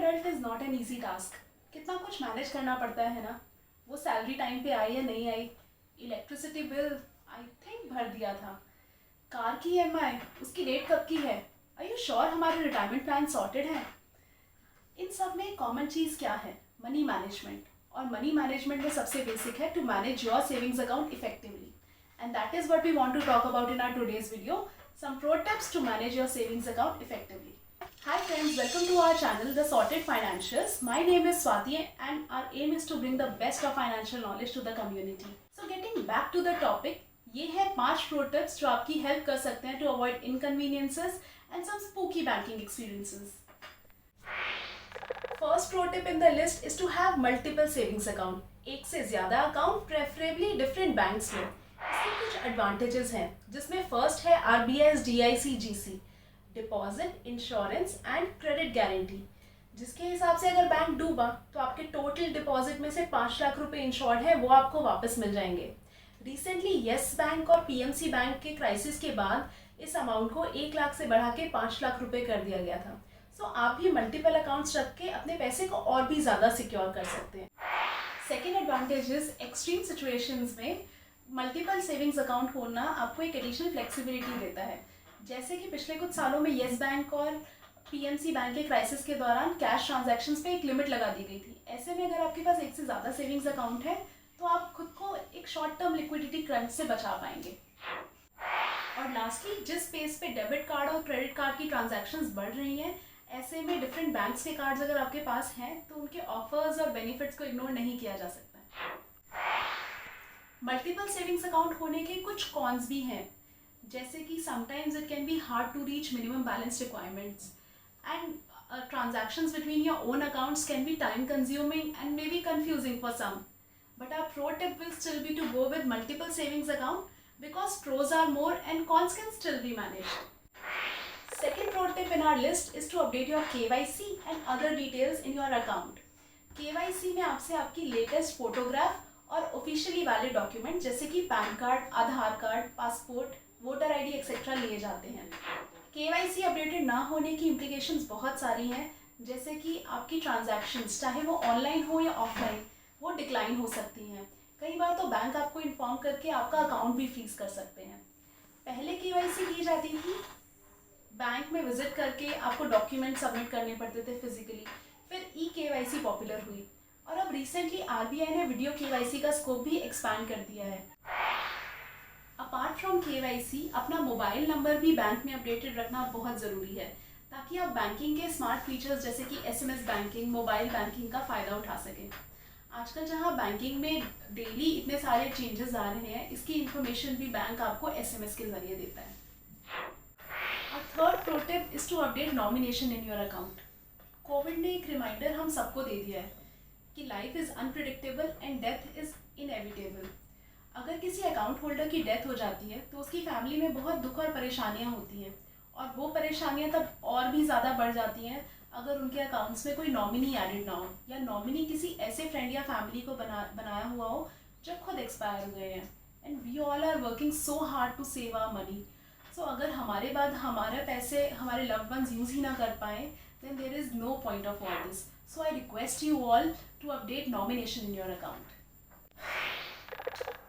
Adult is not an easy task. कितना कुछ manage करना पड़ता है ना। वो सैलरी टाइम पे आई या नहीं आई, इलेक्ट्रिसिटी बिल आई थिंक भर दिया था, कार की ईएमआई उसकी डेट कब की है, आर यू श्योर हमारे रिटायरमेंट प्लान सॉर्टेड हैं। इन सब में कॉमन चीज़ क्या है? Money management. और मनी मैनेजमेंट में सबसे बेसिक है to manage your savings account effectively, and that is what we want to talk about in our today's video, some pro tips to manage your savings account effectively. Hi friends, welcome to our channel The Sorted Financials. My name is Swati and our aim is to bring the best of financial knowledge to the community. So getting back to the topic, ये है 5 pro tips जो आपकी help कर सकते हैं to avoid inconveniences and some spooky banking experiences. First pro tip in the list is to have multiple savings account. एक से ज़्यादा अकाउंट प्रेफरेबली डिफरेंट बैंक्स में। इसके कुछ एडवांटेजेस हैं, जिसमें फर्स्ट है RBI's DICGC, deposit insurance and credit guarantee, जिसके हिसाब से अगर बैंक डूबा तो आपके टोटल डिपॉजिट में से 5 लाख रुपए इंश्योर्ड है, वो आपको वापस मिल जाएंगे। रिसेंटली येस बैंक और PMC बैंक के क्राइसिस के बाद इस अमाउंट को 1 लाख से बढ़ा के 5 लाख रुपए कर दिया गया था। सो आप भी मल्टीपल अकाउंट्स रख के अपने पैसे को और भी ज़्यादा सिक्योर कर सकते हैं। Second advantage is extreme situations में मल्टीपल सेविंग्स अकाउंट होना आपको एक एडिशनल फ्लेक्सिबिलिटी देता है। जैसे कि पिछले कुछ सालों में येस बैंक और PMC बैंक के क्राइसिस के दौरान कैश ट्रांजैक्शंस पे एक लिमिट लगा दी गई थी। ऐसे में अगर आपके पास एक से ज़्यादा सेविंग्स अकाउंट है तो आप खुद को एक शॉर्ट टर्म लिक्विडिटी क्रंच से बचा पाएंगे। और लास्टली, जिस पेस पे डेबिट कार्ड और क्रेडिट कार्ड की ट्रांजैक्शंस बढ़ रही हैं, ऐसे में डिफरेंट बैंक्स के कार्ड्स अगर आपके पास हैं तो उनके ऑफर्स और बेनिफिट्स को इग्नोर नहीं किया जा सकता। मल्टीपल सेविंग्स अकाउंट होने के कुछ कॉन्स भी हैं, जैसे कि sometimes it can be hard to reach minimum balance requirements and transactions between your own accounts can be time consuming and maybe confusing for some. But our pro tip will still be to go with multiple savings account because pros are more and cons can still be managed. Second pro tip in our list is to update your KYC and other details in your account. KYC में आपसे आपकी latest photograph और officially valid document जैसे कि pan card, Aadhaar card, passport, voter ID etcetera लिए जाते हैं। KYC updated ना होने की इम्प्लीकेशंस बहुत सारी हैं, जैसे कि आपकी ट्रांजैक्शंस चाहे वो ऑनलाइन हो या ऑफलाइन वो डिक्लाइन हो सकती हैं। कई बार तो बैंक आपको इन्फॉर्म करके आपका अकाउंट भी फ्रीज कर सकते हैं। पहले KYC की जाती थी, बैंक में विजिट करके आपको डॉक्यूमेंट सबमिट करने पड़ते थे फिजिकली, फिर eKYC पॉपुलर हुई और अब रिसेंटली RBI ने वीडियो KYC का स्कोप भी एक्सपैंड कर दिया है। अपार्ट फ्रॉम KYC, अपना मोबाइल नंबर भी बैंक में अपडेटेड रखना बहुत ज़रूरी है, ताकि आप बैंकिंग के स्मार्ट फीचर्स जैसे कि SMS बैंकिंग, मोबाइल बैंकिंग का फ़ायदा उठा सकें। आजकल जहां बैंकिंग में डेली इतने सारे चेंजेस आ रहे हैं, इसकी इन्फॉर्मेशन भी बैंक आपको SMS के ज़रिए देता है। और third pro tip is to update nomination in your account. Covid ने एक रिमाइंडर हम सबको दे दिया है कि life is unpredictable and death is inevitable. अगर किसी अकाउंट होल्डर की डेथ हो जाती है तो उसकी फैमिली में बहुत दुख और परेशानियां होती हैं, और वो परेशानियां तब और भी ज़्यादा बढ़ जाती हैं अगर उनके अकाउंट्स में कोई नॉमिनी एडेड ना हो, या नॉमिनी किसी ऐसे फ्रेंड या फैमिली को बनाया हुआ हो जो खुद एक्सपायर हो गए हैं। And we all are working so hard to save our money. So अगर हमारे बाद हमारे पैसे हमारे लव्ड वंस यूज़ ही ना कर पाएँ, then there is no point of all this. So I request you all to update nomination in your account.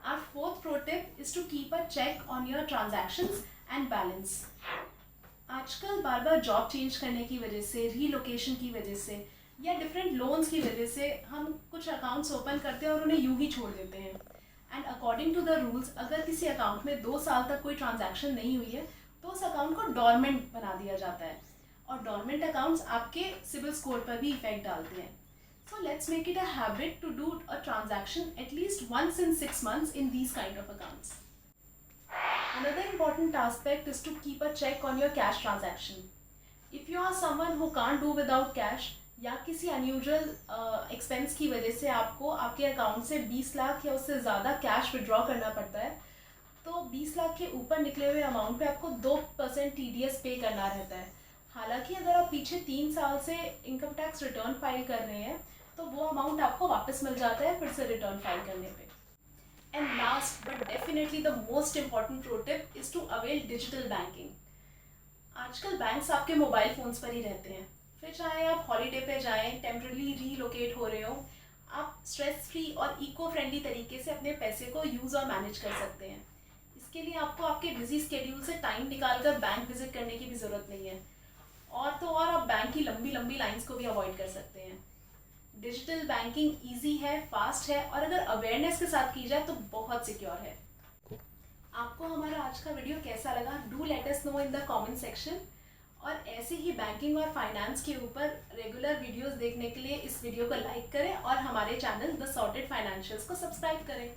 Our fourth pro tip is to keep a check on your transactions and balance. आजकल बार बार job change करने की वजह से, relocation की वजह से या different loans की वजह से हम कुछ अकाउंट्स ओपन करते हैं और उन्हें यूं ही छोड़ देते हैं। And according to the rules, अगर किसी अकाउंट में 2 साल तक कोई ट्रांजैक्शन नहीं हुई है तो उस अकाउंट को डॉर्मेंट बना दिया जाता है, और डॉर्मेंट अकाउंट्स आपके सिबिल स्कोर पर भी इफेक्ट डालते हैं। So let's make it a habit to do a transaction at least once in 6 months in these kind of accounts. Another important aspect is to keep a check on your cash transaction. If you are someone who can't do without cash, या किसी unusual expense की वजह से आपको आपके account से 20 लाख या उससे ज़्यादा कैश विड्रॉ करना पड़ता है, तो 20 लाख के ऊपर निकले हुए अमाउंट पे आपको 2% TDS पे करना रहता है। हालांकि अगर आप पीछे 3 साल से इनकम टैक्स रिटर्न फाइल कर रहे हैं तो वो अमाउंट आपको वापस मिल जाता है फिर से रिटर्न फाइल करने पे। And last but definitely the most important pro tip is to avail digital banking. आजकल बैंक्स आपके मोबाइल फ़ोन्स पर ही रहते हैं। फिर चाहे आप हॉलीडे पे जाएं, टेम्परली रीलोकेट हो रहे हो, आप स्ट्रेस फ्री और इको फ्रेंडली तरीके से अपने पैसे को यूज़ और मैनेज कर सकते हैं। इसके लिए आपको आपके बिजी स्केड्यूल से टाइम निकाल कर बैंक विजिट करने की भी ज़रूरत नहीं है। और तो और आप बैंक की लंबी लंबी लाइंस को भी अवॉइड कर सकते हैं। डिजिटल बैंकिंग ईजी है, फास्ट है और अगर अवेयरनेस के साथ की जाए तो बहुत सिक्योर है। आपको हमारा आज का वीडियो कैसा लगा? Do let us know in the comment section. और ऐसे ही बैंकिंग और फाइनेंस के ऊपर रेगुलर वीडियोस देखने के लिए इस वीडियो को लाइक करें और हमारे चैनल द सॉर्टेड फाइनेंशियल्स को सब्सक्राइब करें।